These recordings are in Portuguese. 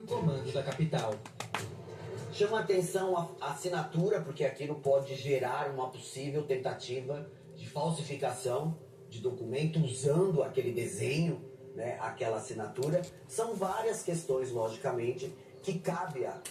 comando da capital. Chama atenção a assinatura, porque aquilo pode gerar uma possível tentativa de falsificação de documento usando aquele desenho, né, aquela assinatura. São várias questões, logicamente, que cabe a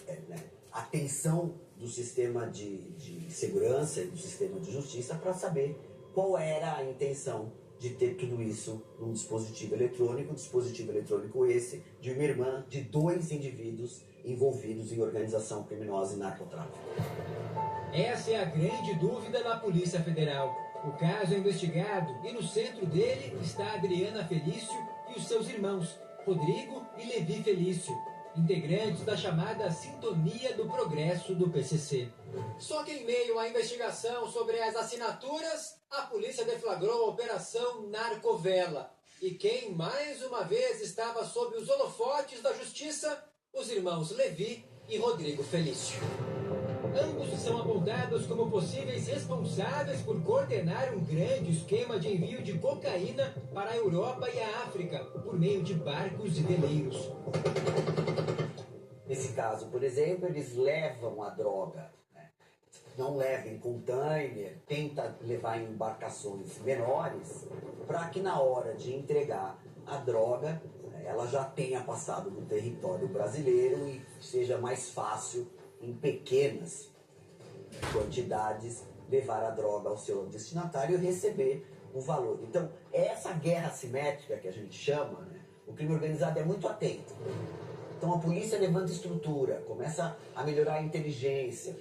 atenção do sistema de segurança e do sistema de justiça para saber qual era a intenção de ter tudo isso num dispositivo eletrônico esse de uma irmã de 2 indivíduos envolvidos em organização criminosa e narcotráfico. Essa é a grande dúvida da Polícia Federal. O caso é investigado e no centro dele está Adriana Felício e os seus irmãos, Rodrigo e Levi Felício, integrantes da chamada Sintonia do Progresso do PCC. Só que em meio à investigação sobre as assinaturas, a polícia deflagrou a Operação Narcovela. E quem mais uma vez estava sob os holofotes da justiça? Os irmãos Levi e Rodrigo Felício. Ambos são apontados como possíveis responsáveis por coordenar um grande esquema de envio de cocaína para a Europa e a África, por meio de barcos e veleiros. Nesse caso, por exemplo, eles levam a droga, né? Não levam em container, tenta levar em embarcações menores, para que na hora de entregar a droga, ela já tenha passado no território brasileiro e seja mais fácil, em pequenas quantidades, levar a droga ao seu destinatário e receber o valor. Então, essa guerra assimétrica que a gente chama, né, o crime organizado é muito atento. Então a polícia levanta estrutura, começa a melhorar a inteligência,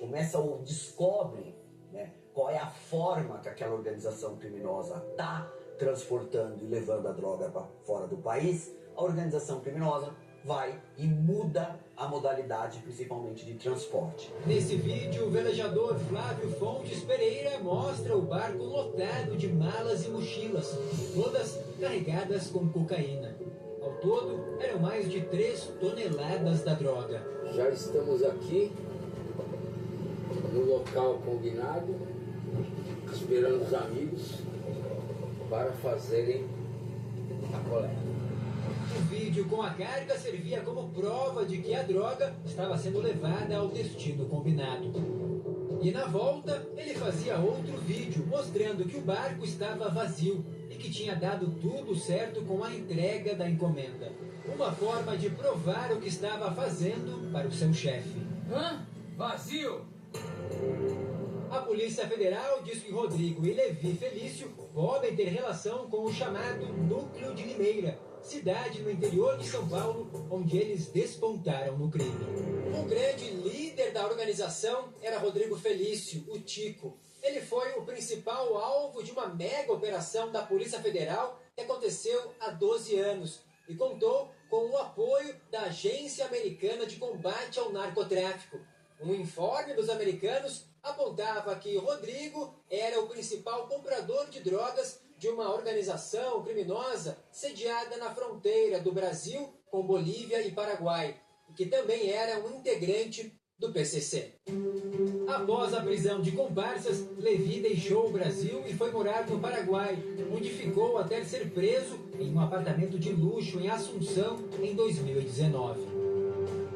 descobre, né, qual é a forma que aquela organização criminosa está transportando e levando a droga para fora do país. A organização criminosa vai e muda a modalidade, principalmente de transporte. Nesse vídeo, o velejador Flávio Fontes Pereira mostra o barco lotado de malas e mochilas, todas carregadas com cocaína. Ao todo, eram mais de 3 toneladas da droga. Já estamos aqui, no local combinado, esperando os amigos para fazerem a coleta. O vídeo com a carga servia como prova de que a droga estava sendo levada ao destino combinado. E na volta, ele fazia outro vídeo mostrando que o barco estava vazio e que tinha dado tudo certo com a entrega da encomenda. Uma forma de provar o que estava fazendo para o seu chefe. Vazio? A Polícia Federal diz que Rodrigo e Levi Felício podem ter relação com o chamado Núcleo de Limeira, cidade no interior de São Paulo, onde eles despontaram no crime. O grande líder da organização era Rodrigo Felício, o Tico. Ele foi o principal alvo de uma mega operação da Polícia Federal que aconteceu há 12 anos e contou com o apoio da Agência Americana de Combate ao Narcotráfico. Um informe dos americanos apontava que Rodrigo era o principal comprador de drogas de uma organização criminosa sediada na fronteira do Brasil com Bolívia e Paraguai, e que também era um integrante do PCC. Após a prisão de comparsas, Levi deixou o Brasil e foi morar no Paraguai, onde ficou até ser preso em um apartamento de luxo em Assunção em 2019.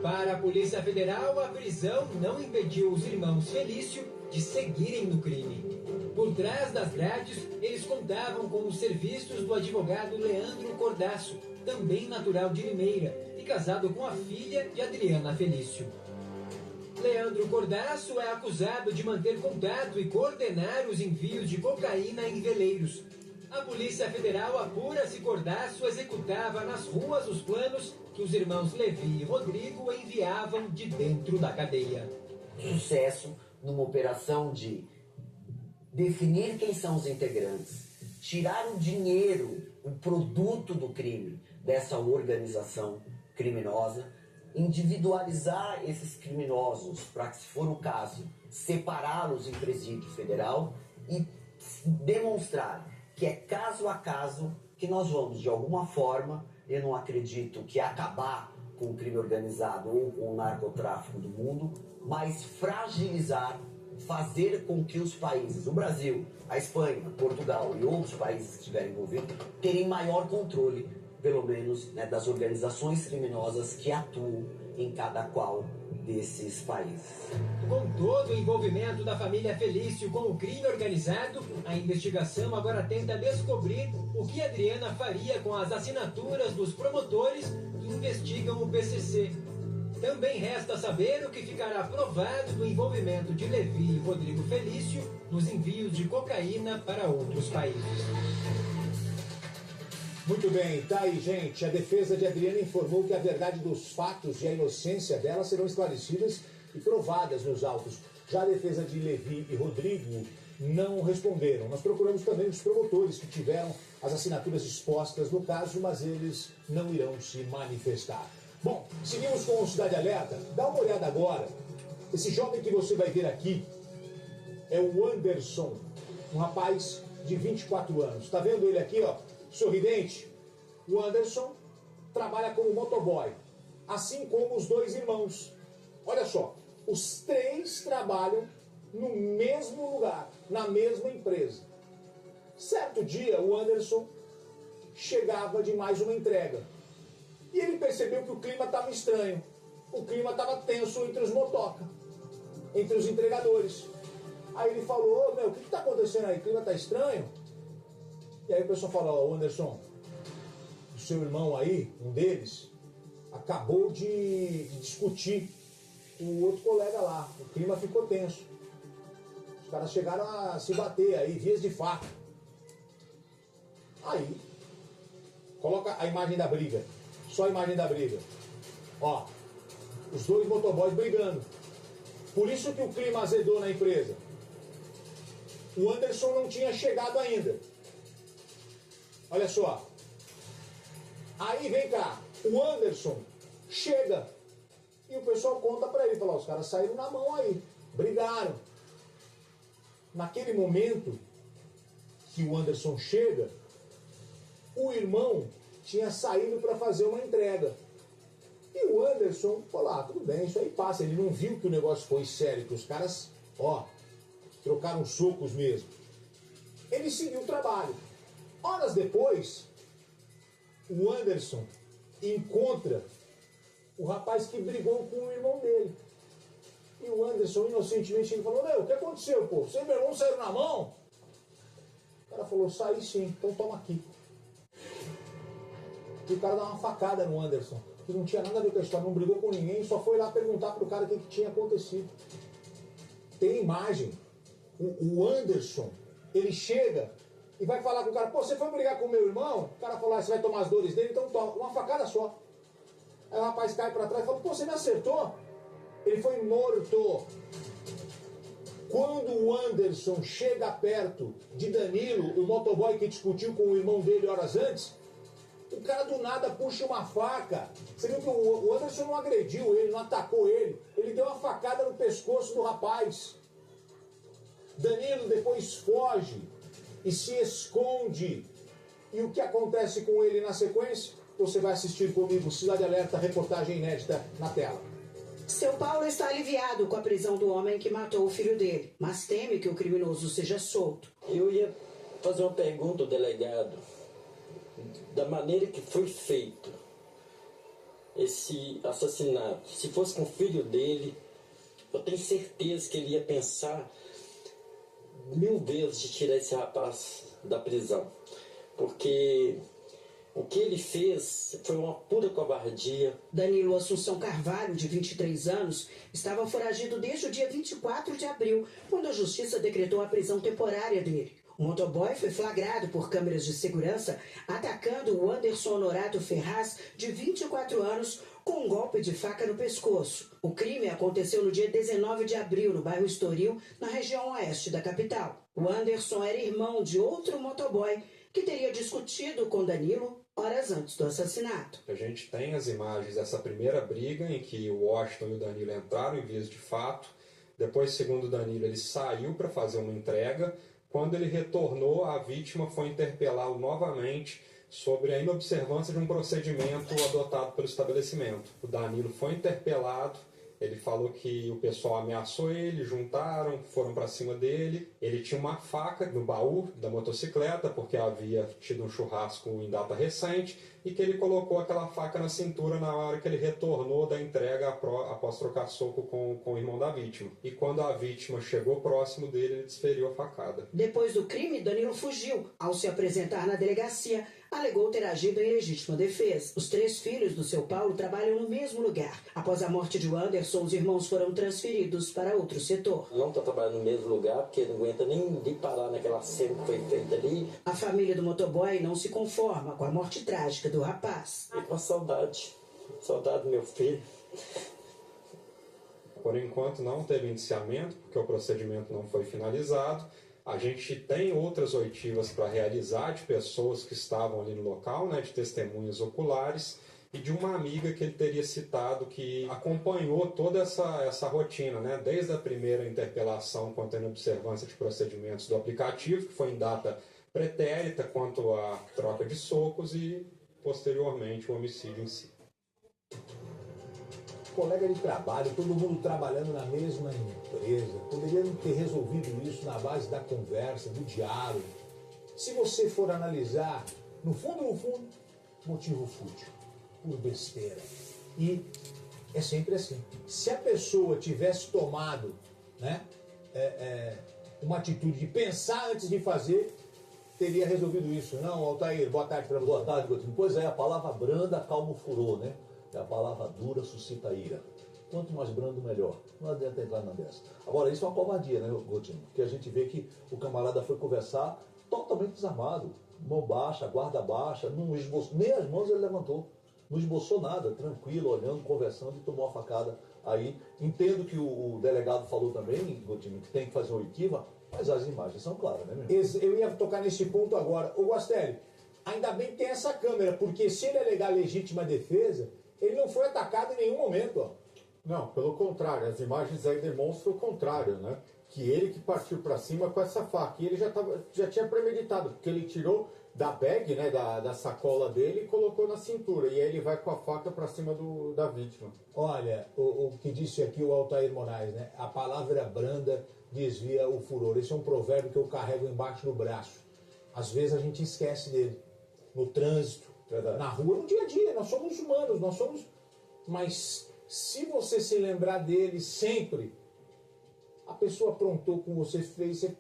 Para a Polícia Federal, a prisão não impediu os irmãos Felício de seguirem no crime. Por trás das grades, eles contavam com os serviços do advogado Leandro Cordasso, também natural de Limeira, e casado com a filha de Adriana Felício. Leandro Cordasso é acusado de manter contato e coordenar os envios de cocaína em veleiros. A Polícia Federal apura se Cordasso executava nas ruas os planos que os irmãos Levi e Rodrigo enviavam de dentro da cadeia. Sucesso numa operação de definir quem são os integrantes, tirar o dinheiro, o produto do crime dessa organização criminosa, individualizar esses criminosos para que, se for o caso, separá-los em presídio federal e demonstrar que é caso a caso que nós vamos, de alguma forma, eu não acredito que acabar com o crime organizado ou com o narcotráfico do mundo, mas fragilizar, fazer com que os países, o Brasil, a Espanha, Portugal e outros países que estiverem envolvidos, terem maior controle pelo menos, né, das organizações criminosas que atuam em cada qual desses países. Com todo o envolvimento da família Felício com o crime organizado, a investigação agora tenta descobrir o que Adriana faria com as assinaturas dos promotores que investigam o PCC. Também resta saber o que ficará provado do envolvimento de Levi e Rodrigo Felício nos envios de cocaína para outros países. Muito bem, tá aí, gente. A defesa de Adriana informou que a verdade dos fatos e a inocência dela serão esclarecidas e provadas nos autos. Já a defesa de Levi e Rodrigo não responderam. Nós procuramos também os promotores que tiveram as assinaturas expostas no caso, mas eles não irão se manifestar. Bom, seguimos com o Cidade Alerta. Dá uma olhada agora. Esse jovem que você vai ver aqui é o Anderson, um rapaz de 24 anos. Está vendo ele aqui, ó, sorridente? O Anderson trabalha como motoboy, assim como os dois irmãos. Olha só, os três trabalham no mesmo lugar, na mesma empresa. Certo dia, o Anderson chegava de mais uma entrega. E ele percebeu que o clima estava estranho. O clima estava tenso entre os motoca, entre os entregadores. Aí ele falou, meu, o que está acontecendo aí? O clima está estranho? E aí o pessoal falou, Anderson, o seu irmão aí, um deles, acabou de discutir com o outro colega lá. O clima ficou tenso. Os caras chegaram a se bater aí, vias de fato. Aí, coloca a imagem da briga. Só a imagem da briga. Ó, os dois motoboys brigando. Por isso que o clima azedou na empresa. O Anderson não tinha chegado ainda. Olha só. Aí vem cá, o Anderson chega e o pessoal conta pra ele, fala, os caras saíram na mão aí, brigaram. Naquele momento que o Anderson chega, o irmão tinha saído para fazer uma entrega. E o Anderson falou, tudo bem, isso aí passa. Ele não viu que o negócio foi sério, que os caras, ó, trocaram socos mesmo. Ele seguiu o trabalho. Horas depois, o Anderson encontra o rapaz que brigou com o irmão dele. E o Anderson, inocentemente, ele falou, meu, o que aconteceu, pô? Você e meu irmão saíram na mão? O cara falou, saí sim, então toma aqui. E o cara dá uma facada no Anderson, que não tinha nada a ver com a história, não brigou com ninguém, só foi lá perguntar pro cara o que tinha acontecido. Tem imagem. O Anderson, ele chega e vai falar com o cara, pô, você foi brigar com o meu irmão? O cara falou, você vai tomar as dores dele, então toma, uma facada só. Aí o rapaz cai pra trás e fala, pô, você me acertou? Ele foi morto. Quando o Anderson chega perto de Danilo, o motoboy que discutiu com o irmão dele horas antes, o cara do nada puxa uma faca. Você viu que o Anderson não agrediu ele, não atacou ele. Ele deu uma facada no pescoço do rapaz. Danilo depois foge e se esconde. E o que acontece com ele na sequência? Você vai assistir comigo, Cidade Alerta, reportagem inédita na tela. Seu Paulo está aliviado com a prisão do homem que matou o filho dele, mas teme que o criminoso seja solto. Eu ia fazer uma pergunta ao delegado. Da maneira que foi feito esse assassinato, se fosse com o filho dele, eu tenho certeza que ele ia pensar 1000 vezes de tirar esse rapaz da prisão. Porque o que ele fez foi uma pura covardia. Danilo Assunção Carvalho, de 23 anos, estava foragido desde o dia 24 de abril, quando a justiça decretou a prisão temporária dele. O motoboy foi flagrado por câmeras de segurança atacando o Anderson Honorato Ferraz, de 24 anos, com um golpe de faca no pescoço. O crime aconteceu no dia 19 de abril, no bairro Estoril, na região oeste da capital. O Anderson era irmão de outro motoboy que teria discutido com Danilo horas antes do assassinato. A gente tem as imagens dessa primeira briga em que o Washington e o Danilo entraram em vias de fato. Depois, segundo o Danilo, ele saiu para fazer uma entrega. Quando ele retornou, a vítima foi interpelá-lo novamente sobre a inobservância de um procedimento adotado pelo estabelecimento. O Danilo foi interpelado Ele falou que o pessoal ameaçou ele, juntaram, foram para cima dele. Ele tinha uma faca no baú da motocicleta, porque havia tido um churrasco em data recente, e que ele colocou aquela faca na cintura na hora que ele retornou da entrega após trocar soco com o irmão da vítima. E quando a vítima chegou próximo dele, ele desferiu a facada. Depois do crime, Danilo fugiu. Ao se apresentar na delegacia, alegou ter agido em legítima defesa. Os 3 filhos do seu Paulo trabalham no mesmo lugar. Após a morte de Anderson, os irmãos foram transferidos para outro setor. Não está trabalhando no mesmo lugar, porque não aguenta nem parar naquela cena que foi feita ali. A família do motoboy não se conforma com a morte trágica do rapaz. E com a saudade do meu filho. Por enquanto não teve indiciamento, porque o procedimento não foi finalizado. A gente tem outras oitivas para realizar de pessoas que estavam ali no local, né, de testemunhas oculares, e de uma amiga que ele teria citado que acompanhou toda essa rotina, né, desde a primeira interpelação quanto à inobservância de procedimentos do aplicativo, que foi em data pretérita, quanto à troca de socos e, posteriormente, o homicídio em si. Colega de trabalho, todo mundo trabalhando na mesma empresa, poderiam ter resolvido isso na base da conversa, do diálogo. Se você for analisar, no fundo, motivo fútil, por besteira. E é sempre assim. Se a pessoa tivesse tomado, né, uma atitude de pensar antes de fazer, teria resolvido isso. Não, Altair, boa tarde para você. Boa tarde, Coutinho. Pois é, a palavra branda calma o furor, né? E a palavra dura suscita ira. Quanto mais brando, melhor. Não adianta entrar na dessa. Agora, isso é uma covardia, né, Coutinho? Porque a gente vê que o camarada foi conversar totalmente desarmado. Mão baixa, guarda baixa, não esboçou, nem as mãos ele levantou. Não esboçou nada, tranquilo, olhando, conversando e tomou a facada aí. Entendo que o delegado falou também, Coutinho, que tem que fazer uma oitiva, mas as imagens são claras, né, meu irmão? Eu ia tocar nesse ponto agora. Ô, Guastelli, ainda bem que tem essa câmera, porque se ele alegar legítima defesa, ele não foi atacado em nenhum momento, ó. Não, pelo contrário, as imagens aí demonstram o contrário, né? Que ele que partiu para cima com essa faca. E ele já tinha premeditado, porque ele tirou da bag, né, da sacola dele e colocou na cintura. E aí ele vai com a faca para cima da vítima. Olha, o que disse aqui o Altair Moraes, né? A palavra branda desvia o furor. Esse é um provérbio que eu carrego embaixo do braço. Às vezes a gente esquece dele. No trânsito, na rua, no dia a dia. Nós somos humanos, nós somos... Mas se você se lembrar dele sempre, a pessoa aprontou com você, fez, você...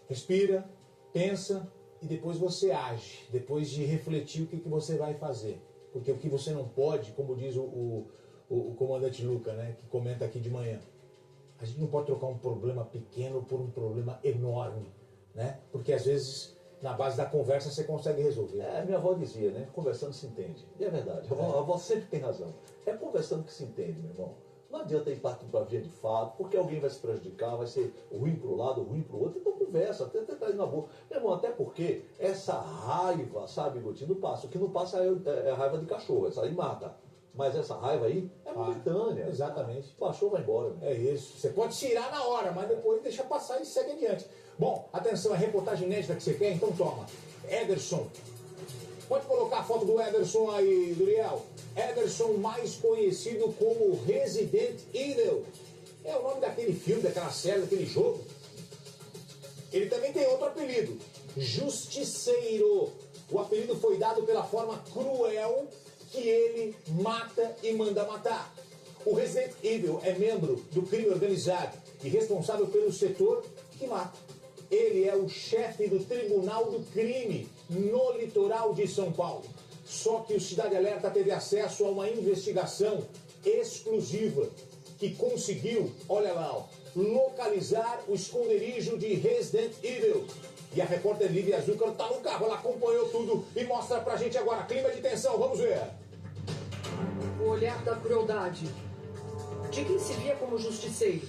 Respira, pensa e depois você age. Depois de refletir o que você vai fazer. Porque o que você não pode, como diz o comandante Luca, né, que comenta aqui de manhã, a gente não pode trocar um problema pequeno por um problema enorme, né? Porque às vezes... Na base da conversa você consegue resolver. Minha avó dizia, né? Conversando se entende. E é verdade. A avó sempre tem razão. É conversando que se entende, meu irmão. Não adianta ir partir para a via de fato, porque alguém vai se prejudicar, vai ser ruim para o lado, ruim para o outro. Então conversa, tenta ir na boa. Meu irmão, até porque essa raiva, sabe, Coutinho, não passa. O que não passa é a raiva de cachorro, essa aí mata. Mas essa raiva aí é momentânea. Exatamente. Baixou, vai embora. Meu. É isso. Você pode tirar na hora, mas depois deixa passar e segue adiante. Bom, atenção, é reportagem inédita que você quer? Então toma. Ederson. Pode colocar a foto do Ederson aí, Duriel. Ederson, mais conhecido como Resident Evil. É o nome daquele filme, daquela série, daquele jogo. Ele também tem outro apelido. Justiceiro. O apelido foi dado pela forma cruel que ele mata e manda matar. O Resident Evil é membro do crime organizado e responsável pelo setor que mata. Ele é o chefe do Tribunal do Crime no litoral de São Paulo. Só que o Cidade Alerta teve acesso a uma investigação exclusiva que conseguiu, olha lá, ó, localizar o esconderijo de Resident Evil. E a repórter Lívia Azúcar tá no carro, ela acompanhou tudo e mostra pra gente agora. Clima de tensão, vamos ver. O olhar da crueldade. De quem se via como justiceiro?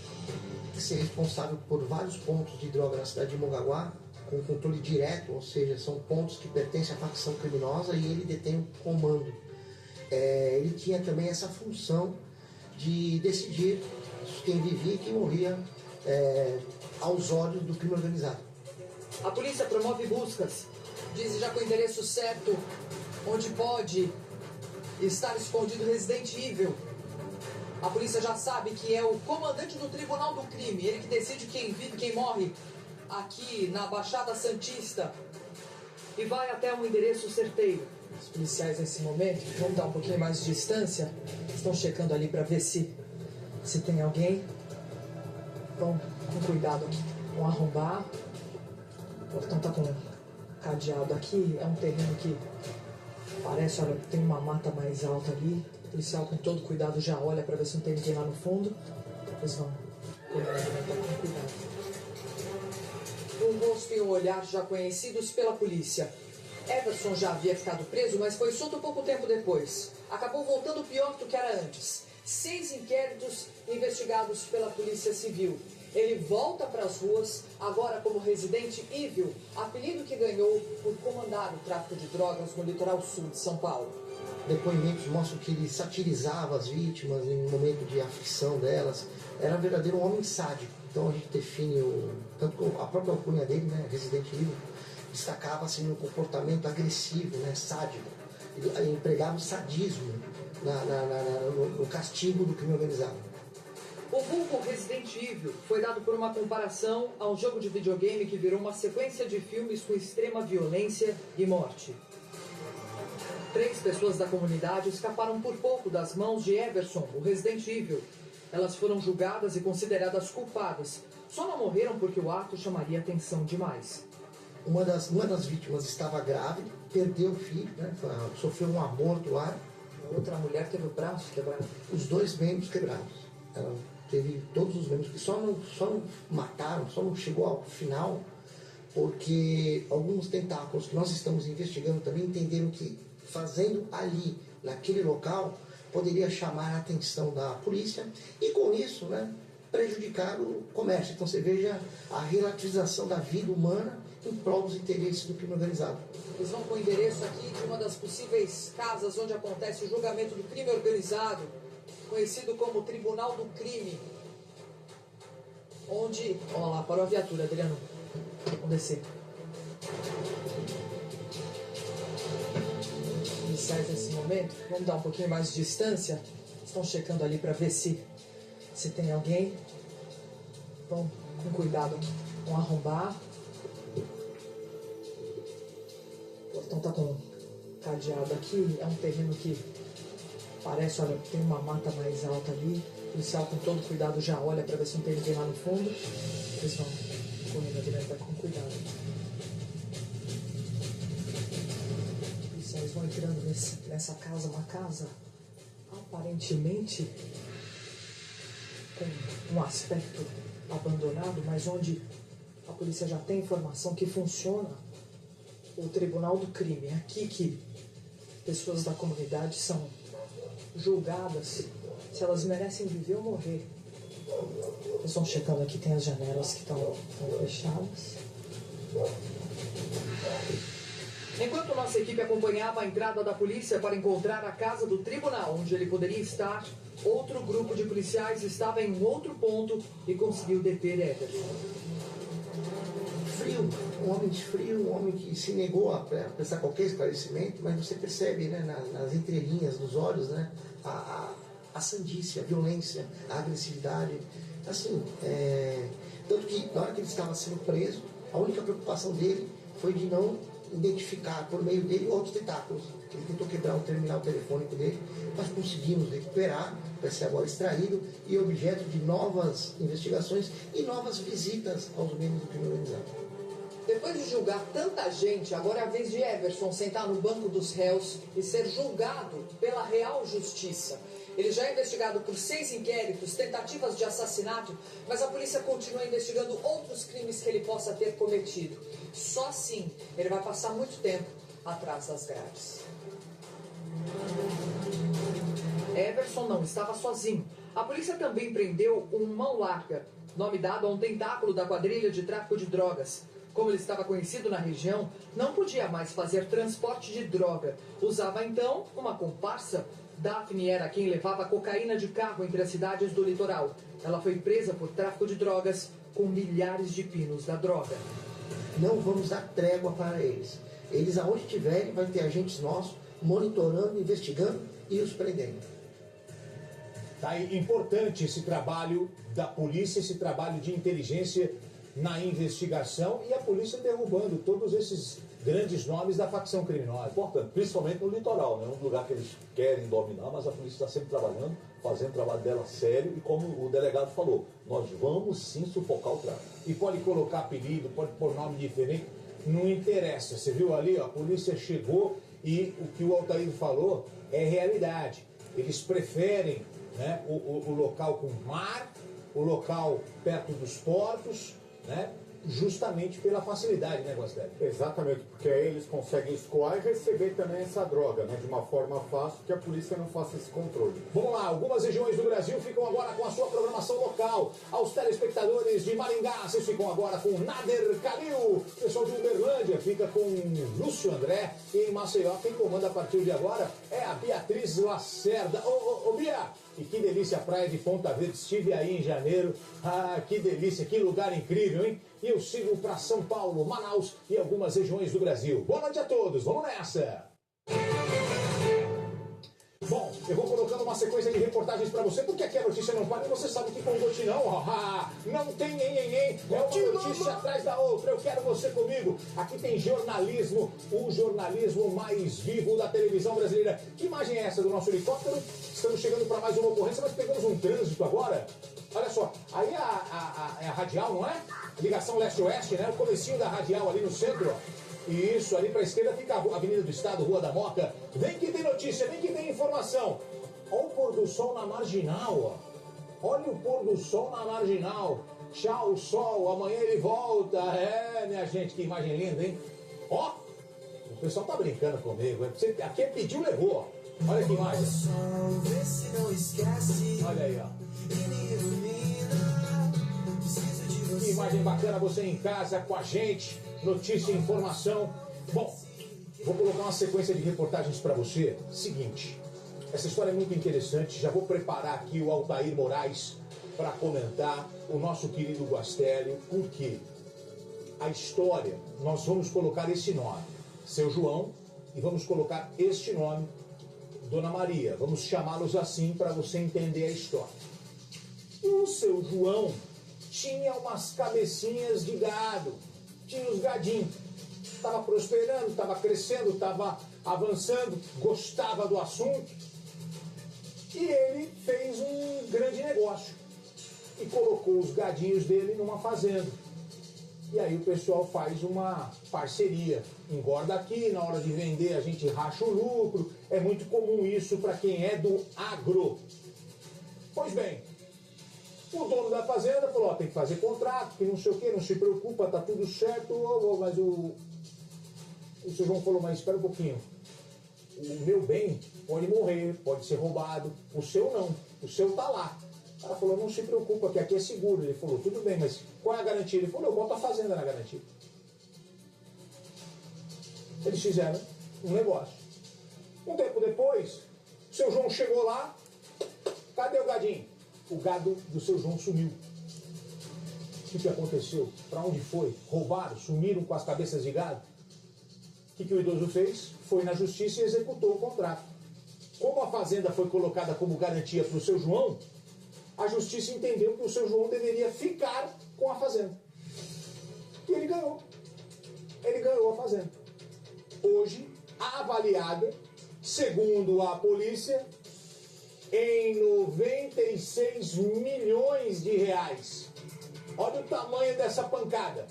Ser responsável por vários pontos de droga na cidade de Mongaguá, com controle direto, ou seja, são pontos que pertencem à facção criminosa e ele detém o comando. Ele tinha também essa função de decidir quem vivia e quem morria aos olhos do crime organizado. A polícia promove buscas, diz já com o endereço certo, onde pode estar escondido Resident Evil. A polícia já sabe que é o comandante do Tribunal do Crime, ele que decide quem vive e quem morre aqui na Baixada Santista. E vai até um endereço certeiro. Os policiais nesse momento, vamos dar um pouquinho mais de distância, estão checando ali para ver se tem alguém. Vão com cuidado aqui, vão arrombar. O portão tá com cadeado aqui, é um terreno que parece, olha, tem uma mata mais alta ali. O policial com todo cuidado já olha para ver se não tem ninguém lá no fundo. Eles vão com cuidado. Um rosto e um olhar já conhecidos pela polícia. Everson já havia ficado preso, mas foi solto pouco tempo depois. Acabou voltando pior do que era antes. 6 inquéritos investigados pela Polícia Civil. Ele volta para as ruas, agora como residente Evil, apelido que ganhou por comandar o tráfico de drogas no litoral sul de São Paulo. Depoimentos mostram que ele satirizava as vítimas em um momento de aflição delas. Era um verdadeiro homem sádico. Então a gente define tanto a própria alcunha dele, né, Resident Evil, destacava-se no comportamento agressivo, né, sádico. Ele empregava o sadismo no castigo do crime organizado. O vulgo Resident Evil foi dado por uma comparação a um jogo de videogame que virou uma sequência de filmes com extrema violência e morte. 3 pessoas da comunidade escaparam por pouco das mãos de Everson, o Resident Evil. Elas foram julgadas e consideradas culpadas. Só não morreram porque o ato chamaria atenção demais. Uma das vítimas estava grávida, perdeu o filho, né, sofreu um aborto lá. A outra mulher teve o braço quebrado. Os 2 membros quebrados. Ela teve todos os membros que só não mataram, só não chegou ao final, porque alguns tentáculos que nós estamos investigando também entenderam que fazendo ali, naquele local, poderia chamar a atenção da polícia e com isso, né, prejudicar o comércio. Então você veja a relativização da vida humana em prol dos interesses do crime organizado. Eles vão com o endereço aqui de uma das possíveis casas onde acontece o julgamento do crime organizado, conhecido como Tribunal do Crime, onde... Olha lá, parou a viatura, Adriano. Vamos descer. Policiais nesse momento, vamos dar um pouquinho mais de distância. Estão checando ali para ver se tem alguém. Vão com cuidado aqui, vão arrombar. O portão tá com cadeado aqui, é um terreno que parece, olha, tem uma mata mais alta ali. O policial com todo cuidado já olha para ver se não tem ninguém lá no fundo. Eles vão correndo adiante, vai com cuidado. Os policiais vão entrando nessa casa, uma casa aparentemente com um aspecto abandonado, mas onde a polícia já tem informação que funciona o Tribunal do Crime. É aqui que pessoas da comunidade são julgadas se elas merecem viver ou morrer. Eles estão checando aqui, tem as janelas que estão fechadas. Enquanto nossa equipe acompanhava a entrada da polícia para encontrar a casa do tribunal onde ele poderia estar, outro grupo de policiais estava em outro ponto e conseguiu deter Everson. Frio, um homem de frio, um homem que se negou a prestar qualquer esclarecimento, mas você percebe, né, nas entrelinhas dos olhos, né, a sandice, a violência, a agressividade. Assim, tanto que na hora que ele estava sendo preso, a única preocupação dele foi de não identificar por meio dele outros tentáculos. Ele tentou quebrar o terminal telefônico dele, nós conseguimos recuperar, vai ser agora extraído e objeto de novas investigações e novas visitas aos membros do crime organizado. Depois de julgar tanta gente, agora é a vez de Everson sentar no banco dos réus e ser julgado pela Real Justiça. Ele já é investigado por 6 inquéritos, tentativas de assassinato, mas a polícia continua investigando outros crimes que ele possa ter cometido. Só assim ele vai passar muito tempo atrás das grades. Everson não estava sozinho. A polícia também prendeu um mão larga, nome dado a um tentáculo da quadrilha de tráfico de drogas. Como ele estava conhecido na região, não podia mais fazer transporte de droga. Usava então uma comparsa. Daphne era quem levava cocaína de carro entre as cidades do litoral. Ela foi presa por tráfico de drogas com milhares de pinos da droga. Não vamos dar trégua para eles. Eles, aonde estiverem, vai ter agentes nossos monitorando, investigando e os prendendo. Tá aí importante esse trabalho da polícia, esse trabalho de inteligência na investigação e a polícia derrubando todos esses grandes nomes da facção criminosa. Importante, principalmente no litoral, né? Um lugar que eles querem dominar, mas a polícia está sempre trabalhando, fazendo o trabalho dela sério e como o delegado falou, nós vamos sim sufocar o tráfico. E pode colocar apelido, pode pôr nome diferente, não interessa. Você viu ali, ó, a polícia chegou e o que o Altair falou é realidade. Eles preferem, né, o local com mar, o local perto dos portos, né, justamente pela facilidade, né, Guastelli? Exatamente, porque aí eles conseguem escoar e receber também essa droga, né, de uma forma fácil, que a polícia não faça esse controle. Vamos lá, algumas regiões do Brasil ficam agora com a sua programação local. Aos telespectadores de Maringá, vocês ficam agora com Nader Kalil. O pessoal de Uberlândia fica com Lúcio André. E em Maceió, quem comanda a partir de agora é a Beatriz Lacerda. Ô, Bia! E que delícia a praia de Ponta Verde. Estive aí em janeiro. Ah, que delícia, que lugar incrível, hein? E eu sigo para São Paulo, Manaus e algumas regiões do Brasil. Boa noite a todos, vamos nessa! Bom, eu vou colocando uma sequência de reportagens para você, porque aqui a notícia não para e você sabe que com o Gotinão, não tem nhenhenhen, é uma notícia atrás da outra, eu quero você comigo. Aqui tem jornalismo, o jornalismo mais vivo da televisão brasileira. Que imagem é essa do nosso helicóptero? Estamos chegando para mais uma ocorrência, mas pegamos um trânsito agora. Olha só, aí é a radial, não é? Ligação leste-oeste, né? O comecinho da radial ali no centro, ó. Isso, ali para a esquerda fica a Avenida do Estado, Rua da Moca. Vem que tem notícia, vem que tem informação. Olha o pôr do sol na Marginal, ó. Olha o pôr do sol na Marginal. Tchau, sol, amanhã ele volta. É, minha gente, que imagem linda, hein? Ó, o pessoal tá brincando comigo. Aqui é pediu, levou, ó. Olha que imagem. Olha aí, ó. Que imagem bacana, você em casa com a gente, notícia e informação. Bom, vou colocar uma sequência de reportagens para você. Seguinte, essa história é muito interessante, já vou preparar aqui o Altair Moraes para comentar, o nosso querido Guastelli, porque a história, nós vamos colocar esse nome, Seu João, e vamos colocar este nome, Dona Maria. Vamos chamá-los assim para você entender a história. O Seu João tinha umas cabecinhas de gado, tinha os gadinhos. Estava prosperando, estava crescendo, estava avançando, gostava do assunto. E ele fez um grande negócio e colocou os gadinhos dele numa fazenda. E aí o pessoal faz uma parceria, engorda aqui, na hora de vender a gente racha o lucro. É muito comum isso para quem é do agro. Pois bem, o dono da fazenda falou, ó, tem que fazer contrato, que não sei o que, não se preocupa, tá tudo certo. Mas o seu João falou, mas espera um pouquinho. O meu bem pode morrer, pode ser roubado. O seu não, o seu tá lá. O cara falou, não se preocupa, que aqui é seguro. Ele falou, tudo bem, mas qual é a garantia? Ele falou, eu boto a fazenda na garantia. Eles fizeram um negócio. Um tempo depois, o seu João chegou lá, cadê o gadinho? O gado do seu João sumiu. O que aconteceu? Para onde foi? Roubaram? Sumiram com as cabeças de gado? O que o idoso fez? Foi na justiça e executou o contrato. Como a fazenda foi colocada como garantia para o seu João, a justiça entendeu que o seu João deveria ficar com a fazenda. E ele ganhou. Ele ganhou a fazenda. Hoje, avaliada, segundo a polícia, em 96 milhões de reais. Olha o tamanho dessa pancada.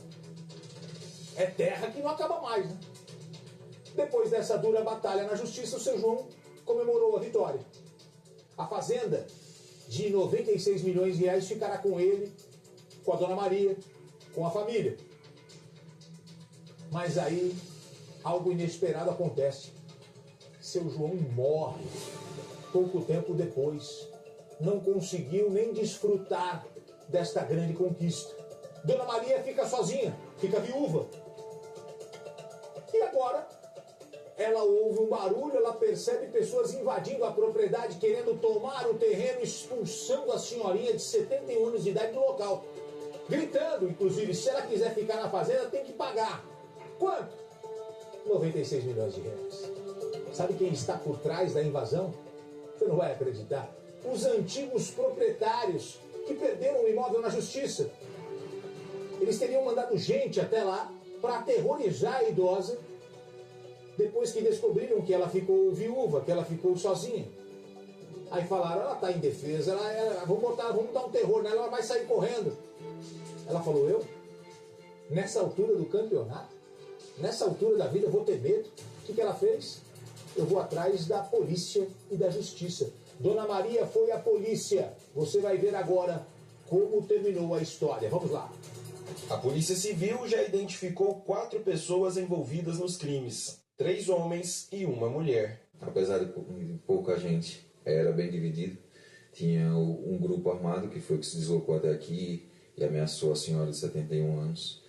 É terra que não acaba mais, né? Depois dessa dura batalha na justiça, o seu João comemorou a vitória. A fazenda de 96 milhões de reais ficará com ele, com a Dona Maria, com a família. Mas aí, algo inesperado acontece. Seu João morre pouco tempo depois. Não conseguiu nem desfrutar desta grande conquista. Dona Maria fica sozinha, fica viúva. E agora, ela ouve um barulho, ela percebe pessoas invadindo a propriedade, querendo tomar o terreno, expulsando a senhorinha de 71 anos de idade do local. Gritando, inclusive, se ela quiser ficar na fazenda, tem que pagar. Quanto? 96 milhões de reais. Sabe quem está por trás da invasão? Você não vai acreditar. os antigos proprietários que perderam o imóvel na justiça. Eles teriam mandado gente até lá para aterrorizar a idosa depois que descobriram que ela ficou viúva, que ela ficou sozinha. Aí falaram, ela está indefesa, vamos dar um terror nela, ela vai sair correndo. Ela falou, eu? Nessa altura do campeonato? Nessa altura da vida eu vou ter medo? O que ela fez? Eu vou atrás da polícia e da justiça. Dona Maria foi à polícia. Você vai ver agora como terminou a história. Vamos lá. A Polícia Civil já identificou 4 pessoas envolvidas nos crimes. 3 homens e uma mulher. Apesar de pouca gente, era bem dividido. Tinha um grupo armado que foi o que se deslocou até aqui e ameaçou a senhora de 71 anos.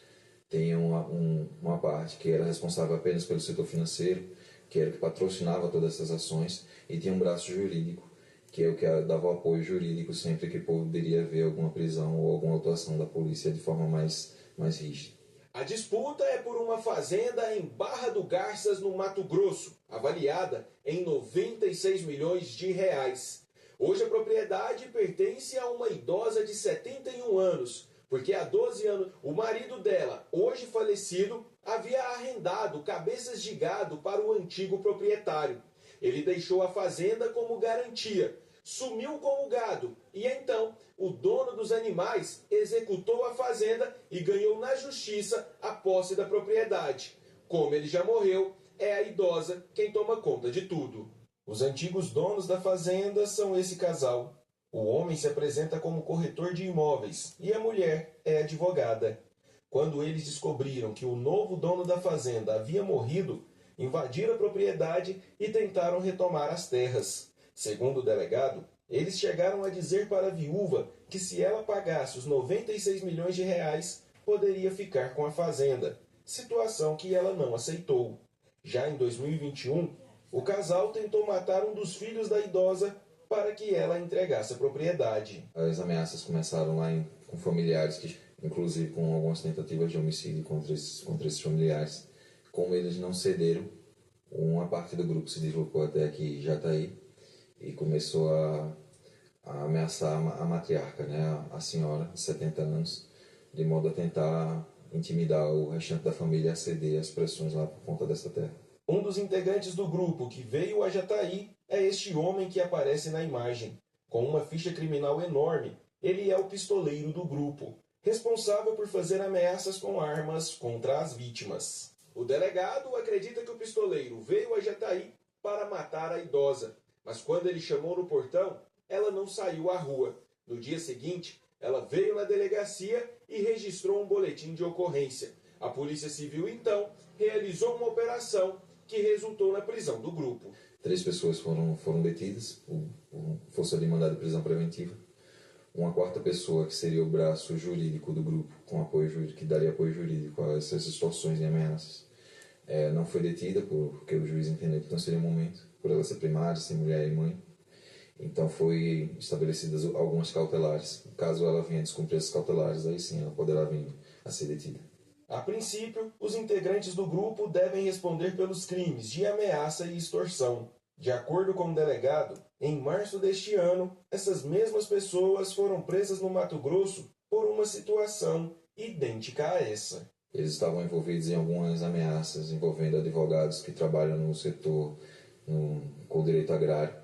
Tinha uma parte que era responsável apenas pelo setor financeiro, que era o que patrocinava todas essas ações, e tinha um braço jurídico, que é o que dava o apoio jurídico sempre que poderia haver alguma prisão ou alguma atuação da polícia de forma mais rígida. A disputa é por uma fazenda em Barra do Garças, no Mato Grosso, avaliada em 96 milhões de reais. Hoje a propriedade pertence a uma idosa de 71 anos, porque há 12 anos o marido dela, hoje falecido, havia arrendado cabeças de gado para o antigo proprietário. Ele deixou a fazenda como garantia, sumiu com o gado e então o dono dos animais executou a fazenda e ganhou na justiça a posse da propriedade. Como ele já morreu, é a idosa quem toma conta de tudo. Os antigos donos da fazenda são esse casal. O homem se apresenta como corretor de imóveis e a mulher é advogada. Quando eles descobriram que o novo dono da fazenda havia morrido, invadiram a propriedade e tentaram retomar as terras. Segundo o delegado, eles chegaram a dizer para a viúva que se ela pagasse os 96 milhões de reais, poderia ficar com a fazenda, situação que ela não aceitou. Já em 2021, o casal tentou matar um dos filhos da idosa para que ela entregasse a propriedade. As ameaças começaram lá com familiares, inclusive com algumas tentativas de homicídio contra esses familiares. Como eles não cederam, uma parte do grupo se deslocou até aqui, Jataí, e começou a ameaçar a matriarca, né, a senhora de 70 anos, de modo a tentar intimidar o restante da família a ceder às pressões lá por conta dessa terra. Um dos integrantes do grupo que veio a Jataí é este homem que aparece na imagem. Com uma ficha criminal enorme, ele é o pistoleiro do grupo, responsável por fazer ameaças com armas contra as vítimas. O delegado acredita que o pistoleiro veio a Jataí para matar a idosa, mas quando ele chamou no portão, ela não saiu à rua. No dia seguinte, ela veio na delegacia e registrou um boletim de ocorrência. A Polícia Civil, então, realizou uma operação que resultou na prisão do grupo. 3 pessoas foram detidas por força de mandado de prisão preventiva. Uma 4ª pessoa, que seria o braço jurídico do grupo, com apoio jurídico, que daria apoio jurídico a essas extorsões e ameaças, não foi detida, porque o juiz entendeu que não seria o momento, por ela ser primária, ser mulher e mãe. Então foi estabelecidas algumas cautelares. Caso ela venha descumprir essas cautelares, aí sim ela poderá vir a ser detida. A princípio, os integrantes do grupo devem responder pelos crimes de ameaça e extorsão. De acordo com o delegado, em março deste ano, essas mesmas pessoas foram presas no Mato Grosso por uma situação idêntica a essa. Eles estavam envolvidos em algumas ameaças envolvendo advogados que trabalham no setor com o direito agrário.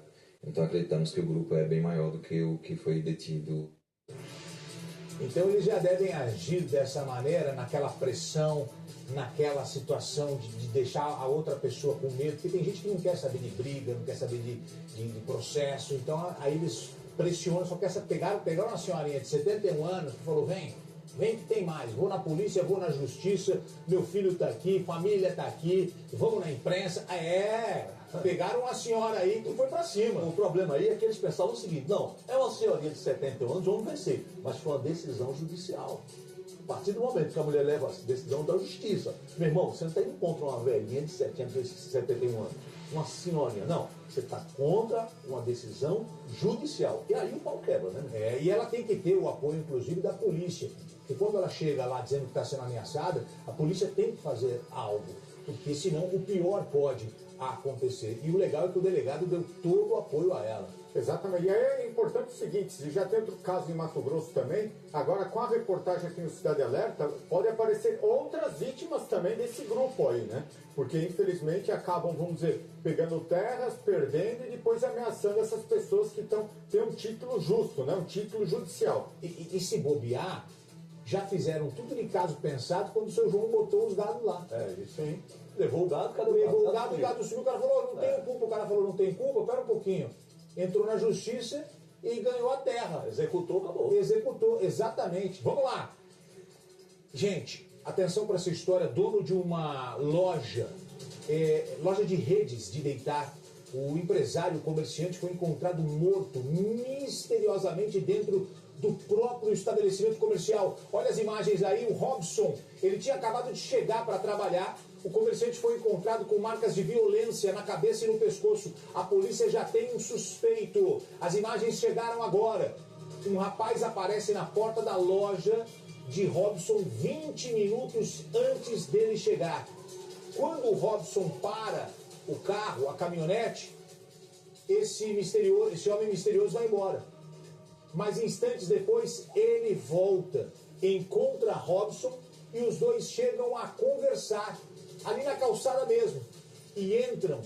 Então acreditamos que o grupo é bem maior do que o que foi detido. Então eles já devem agir dessa maneira, naquela pressão, naquela situação de deixar a outra pessoa com medo, porque tem gente que não quer saber de briga, não quer saber de processo, então aí eles pressionam, só quer pegaram uma senhorinha de 71 anos que falou, vem que tem mais, vou na polícia, vou na justiça, meu filho está aqui, família está aqui, vamos na imprensa, pegaram uma senhora aí que foi pra cima. O problema aí é que eles pensavam o seguinte, não, é uma senhorinha de 71 anos, vamos vencer, mas foi uma decisão judicial. A partir do momento que a mulher leva a decisão da justiça, meu irmão, você não está indo contra uma velhinha de 71 anos, uma senhorinha, não, você está contra uma decisão judicial. E aí o pau quebra, né? E ela tem que ter o apoio, inclusive, da polícia. Porque quando ela chega lá dizendo que está sendo ameaçada, a polícia tem que fazer algo, porque senão o pior pode acontecer. E o legal é que o delegado deu todo o apoio a ela. Exatamente. E aí é importante o seguinte, se já tem outro caso em Mato Grosso também, agora com a reportagem aqui no Cidade Alerta, pode aparecer outras vítimas também desse grupo aí, né? Porque infelizmente acabam, vamos dizer, pegando terras, perdendo e depois ameaçando essas pessoas que têm um título justo, né? Um título judicial. E se bobear, já fizeram tudo de caso pensado quando o seu João botou os dados lá. É, isso aí. Levou o dado, Levou o dado subiu, o cara falou, não tenho culpa, o cara falou, não tem culpa, pera um pouquinho. Entrou na justiça e ganhou a terra. Executou, acabou. Executou, exatamente. Vamos lá. Gente, atenção para essa história. Dono de uma loja, loja de redes de deitar, o empresário, o comerciante, foi encontrado morto misteriosamente dentro do próprio estabelecimento comercial. Olha as imagens aí, o Robson, ele tinha acabado de chegar para trabalhar. O comerciante foi encontrado com marcas de violência na cabeça e no pescoço. A polícia já tem um suspeito. As imagens chegaram agora. Um rapaz aparece na porta da loja de Robson 20 minutos antes dele chegar. Quando o Robson para o carro, a caminhonete, esse homem misterioso vai embora. Mas instantes depois ele volta, encontra Robson e os dois chegam a conversar ali na calçada mesmo e entram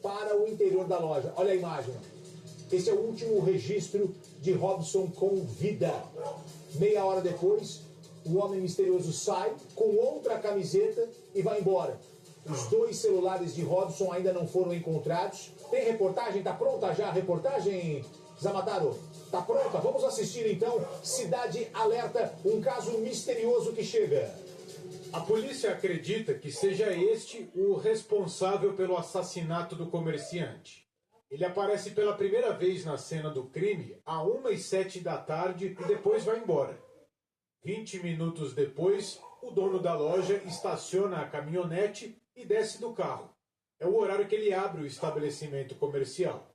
para o interior da loja. Olha a imagem. Esse é o último registro de Robson com vida. Meia hora depois, o homem misterioso sai com outra camiseta e vai embora. Os dois celulares de Robson ainda não foram encontrados. Tem reportagem? Tá pronta já a reportagem, Zamataro? Tá pronta? Vamos assistir então. Cidade Alerta, um caso misterioso que chega. A polícia acredita que seja este o responsável pelo assassinato do comerciante. Ele aparece pela primeira vez na cena do crime às 1h07 da tarde e depois vai embora. 20 minutos depois, o dono da loja estaciona a caminhonete e desce do carro. É o horário que ele abre o estabelecimento comercial.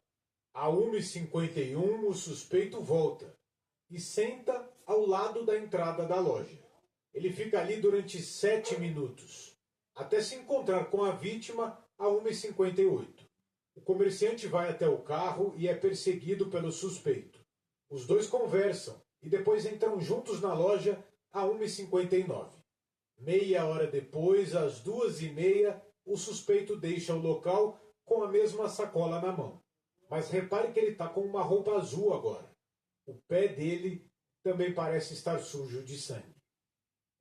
À 1h51, o suspeito volta e senta ao lado da entrada da loja. Ele fica ali durante 7 minutos, até se encontrar com a vítima a 1h58. O comerciante vai até o carro e é perseguido pelo suspeito. Os dois conversam e depois entram juntos na loja a 1h59. Meia hora depois, às 2h30, o suspeito deixa o local com a mesma sacola na mão. Mas repare que ele está com uma roupa azul agora. O pé dele também parece estar sujo de sangue.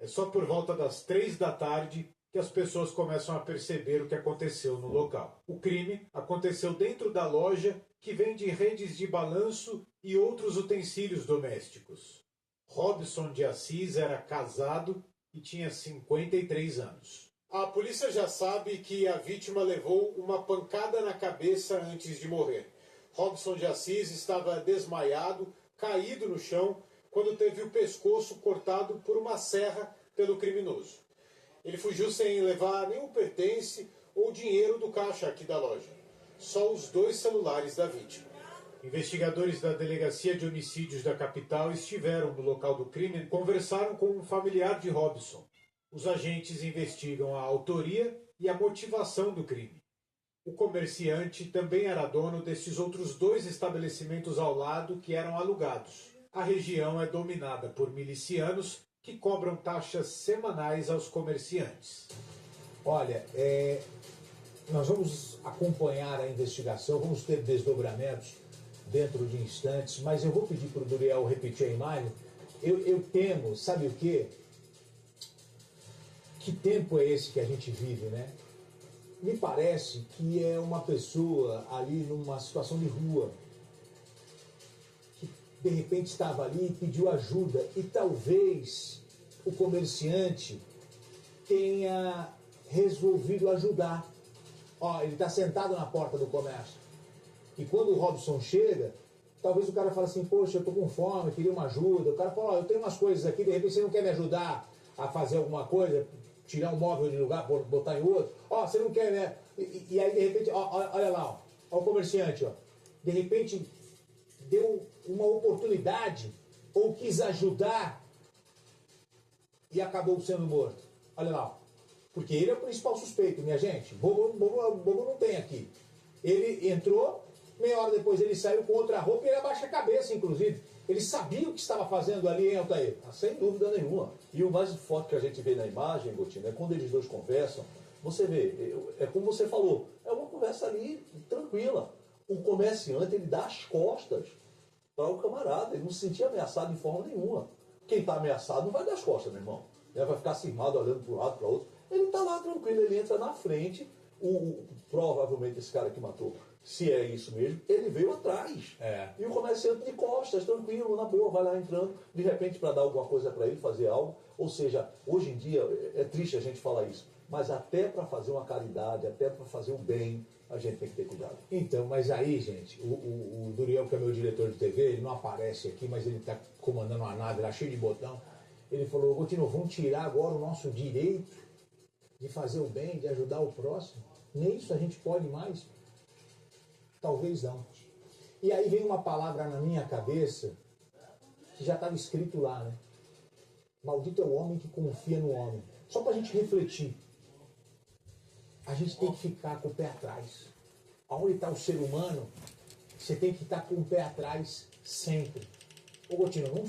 É só por volta das 3 da tarde que as pessoas começam a perceber o que aconteceu no local. O crime aconteceu dentro da loja que vende redes de balanço e outros utensílios domésticos. Robson de Assis era casado e tinha 53 anos. A polícia já sabe que a vítima levou uma pancada na cabeça antes de morrer. Robson de Assis estava desmaiado, caído no chão, quando teve o pescoço cortado por uma serra pelo criminoso. Ele fugiu sem levar nenhum pertence ou dinheiro do caixa aqui da loja. Só os 2 celulares da vítima. Investigadores da Delegacia de Homicídios da capital estiveram no local do crime e conversaram com um familiar de Robson. Os agentes investigam a autoria e a motivação do crime. O comerciante também era dono desses outros 2 estabelecimentos ao lado que eram alugados. A região é dominada por milicianos que cobram taxas semanais aos comerciantes. Olha, nós vamos acompanhar a investigação, vamos ter desdobramentos dentro de instantes, mas eu vou pedir para o Duriel repetir a imagem. Eu temo, sabe o quê? Que tempo é esse que a gente vive, né? Me parece que é uma pessoa ali numa situação de rua, que de repente estava ali e pediu ajuda, e talvez o comerciante tenha resolvido ajudar. Ó, ele está sentado na porta do comércio. E quando o Robson chega, talvez o cara fale assim, poxa, eu tô com fome, queria uma ajuda. O cara fala, ó, eu tenho umas coisas aqui, de repente você não quer me ajudar a fazer alguma coisa, tirar um móvel de lugar, botar em outro. Ó, você não quer, né? E aí, de repente, ó, olha lá, ó o comerciante, ó. De repente, deu uma oportunidade, ou quis ajudar, e acabou sendo morto. Olha lá, ó. Porque ele é o principal suspeito, minha gente. Bobo não tem aqui. Ele entrou, Meia hora depois ele saiu com outra roupa e ele abaixa a cabeça, inclusive. Ele sabia o que estava fazendo ali, hein, Altair? Sem dúvida nenhuma. E o mais forte que a gente vê na imagem, Gotino, é quando eles dois conversam, você vê, é como você falou, é uma conversa ali tranquila. O comerciante, ele dá as costas para o camarada, ele não se sentia ameaçado de forma nenhuma. Quem está ameaçado não vai dar as costas, meu irmão. Vai ficar cismado olhando para um lado, para o outro. Ele está lá tranquilo, ele entra na frente, provavelmente esse cara que matou, se é isso mesmo, ele veio atrás. E o comerciante de costas, tranquilo, na boa, vai lá entrando, de repente para dar alguma coisa para ele, fazer algo. Ou seja, hoje em dia, é triste a gente falar isso, mas até para fazer uma caridade, até para fazer um bem, a gente tem que ter cuidado. Então, mas aí, gente, o Duriel, que é meu diretor de TV, ele não aparece aqui, mas ele está comandando uma nave lá cheio de botão. Ele falou, Gotino, vamos tirar agora o nosso direito de fazer o bem, de ajudar o próximo. Nem isso a gente pode mais. Talvez não. E aí vem uma palavra na minha cabeça que já estava escrito lá, né? Maldito é o homem que confia no homem. Só para a gente refletir. A gente tem que ficar com o pé atrás. Aonde está o ser humano, você tem que estar com o pé atrás sempre. Ô, Gotino, vamos